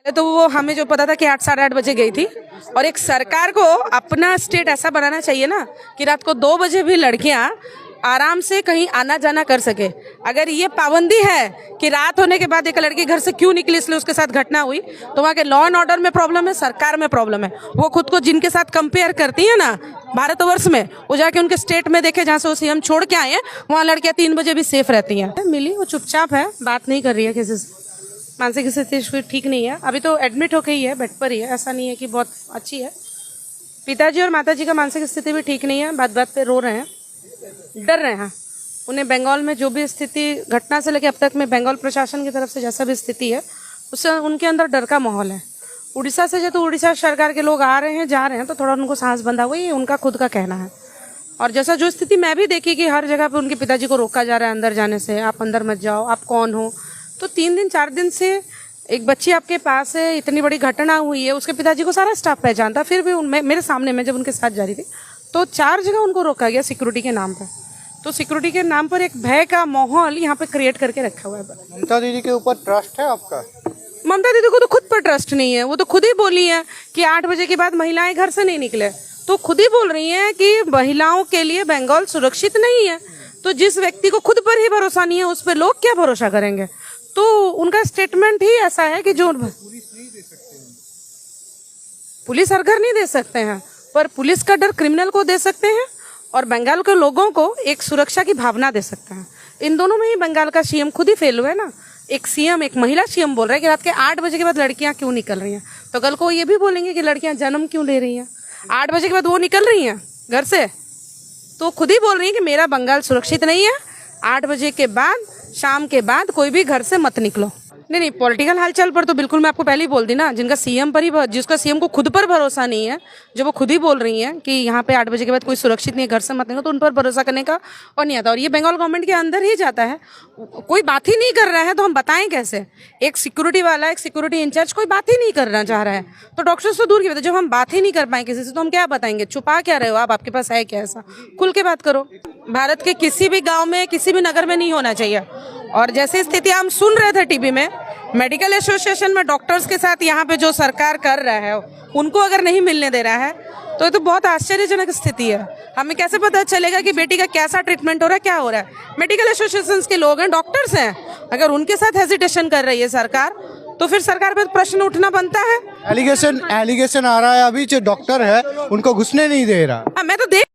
तो वो हमें जो पता था कि 8 साढ़े 8 बजे गई थी। और एक सरकार को अपना स्टेट ऐसा बनाना चाहिए ना कि रात को 2 बजे भी लड़कियां आराम से कहीं आना जाना कर सके। अगर ये पाबंदी है कि रात होने के बाद एक लड़की घर से क्यों निकली इसलिए उसके साथ घटना हुई, तो वहाँ के लॉ एंड ऑर्डर में प्रॉब्लम है, सरकार में प्रॉब्लम है। वो खुद को जिनके साथ कंपेयर करती है ना भारतवर्ष में, वो जाके उनके स्टेट में देखे जहाँ से वो सीएम छोड़ के आए हैं, वहाँ लड़कियां 3 बजे भी सेफ रहती हैं। मिली, वो चुपचाप है, बात नहीं कर रही है किसी से। मानसिक स्थिति ठीक नहीं है, अभी तो एडमिट होके ही है, बेड पर ही है, ऐसा नहीं है कि बहुत अच्छी है। पिताजी और माताजी का मानसिक स्थिति भी ठीक नहीं है, बात बात पे रो रहे हैं, डर रहे हैं। उन्हें बंगाल में जो भी स्थिति घटना से लेकर अब तक में बंगाल प्रशासन की तरफ से जैसा भी स्थिति है उससे उनके अंदर डर का माहौल है। उड़ीसा से जो तो उड़ीसा सरकार के लोग आ रहे हैं जा रहे हैं तो थोड़ा उनको सांस बंधा हुआ, ये उनका खुद का कहना है। और जैसा जो स्थिति मैं भी देखी कि हर जगह पे उनके पिताजी को रोका जा रहा है अंदर जाने से, आप अंदर मत जाओ, आप कौन हो। तो 3 दिन 4 दिन से एक बच्ची आपके पास है, इतनी बड़ी घटना हुई है, उसके पिताजी को सारा स्टाफ पहचानता, फिर भी मेरे सामने में जब उनके साथ जा रही थी तो 4 जगह उनको रोका गया सिक्योरिटी के नाम पर। तो सिक्योरिटी के नाम पर एक भय का माहौल यहाँ पे क्रिएट करके रखा हुआ है। ममता दीदी के ऊपर ट्रस्ट है आपका? ममता दीदी को तो खुद पर ट्रस्ट नहीं है। वो तो खुद ही बोली है कि 8 बजे के बाद महिलाएं घर से नहीं निकले, तो खुद ही बोल रही हैं कि महिलाओं के लिए बंगाल सुरक्षित नहीं है। तो जिस व्यक्ति को खुद पर ही भरोसा नहीं है उस पर लोग क्या भरोसा करेंगे? तो उनका स्टेटमेंट ही ऐसा है कि जो पुलिस हर घर नहीं दे सकते हैं, पर पुलिस का डर क्रिमिनल को दे सकते हैं और बंगाल के लोगों को एक सुरक्षा की भावना दे सकते हैं। इन दोनों में ही बंगाल का सीएम खुद ही फेल हुआ है ना। एक सीएम, एक महिला सीएम बोल रहा है कि रात के 8 बजे के बाद लड़कियां क्यों निकल रही हैं, तो कल को ये भी बोलेंगे कि लड़कियां जन्म क्यों ले रही हैं 8 बजे के बाद, वो निकल रही हैं घर से। तो खुद ही बोल रही है कि मेरा बंगाल सुरक्षित नहीं है, 8 बजे के बाद, शाम के बाद कोई भी घर से मत निकलो। नहीं, पॉलिटिकल हालचाल पर तो बिल्कुल मैं आपको पहले ही बोल दी ना, जिनका सीएम पर ही, जिसका सीएम को खुद पर भरोसा नहीं है, जो वो खुद ही बोल रही हैं कि यहाँ पे 8 बजे के बाद कोई सुरक्षित नहीं है, घर से मत निकलो, तो उन पर भरोसा करने का और नहीं आता। और ये बंगाल गवर्नमेंट के अंदर ही जाता है, कोई बात ही नहीं कर रहा है तो हम बताएं कैसे? एक सिक्योरिटी वाला, एक सिक्योरिटी इंचार्ज कोई बात ही नहीं करना चाह रहा है, तो डॉक्टर्स तो दूर की बात है, जब हम बात ही नहीं कर पाए किसी से तो हम क्या बताएंगे? छुपा क्या रहे हो आप? आपके पास है क्या ऐसा? खुल के बात करो। भारत के किसी भी गाँव में, किसी भी नगर में नहीं होना चाहिए। और जैसे स्थिति हम सुन रहे थे टीवी में, मेडिकल एसोसिएशन में डॉक्टर्स के साथ यहाँ पे जो सरकार कर रहा है उनको अगर नहीं मिलने दे रहा है तो ये तो बहुत आश्चर्यजनक स्थिति है। हमें कैसे पता चलेगा कि बेटी का कैसा ट्रीटमेंट हो रहा है, क्या हो रहा है? मेडिकल एसोसिएशन के लोग हैं, डॉक्टर्स हैं, अगर उनके साथ हेजिटेशन कर रही है सरकार तो फिर सरकार पे प्रश्न उठना बनता है। एलिगेशन आ रहा है अभी जो डॉक्टर है उनको घुसने नहीं दे रहा। मैं तो देख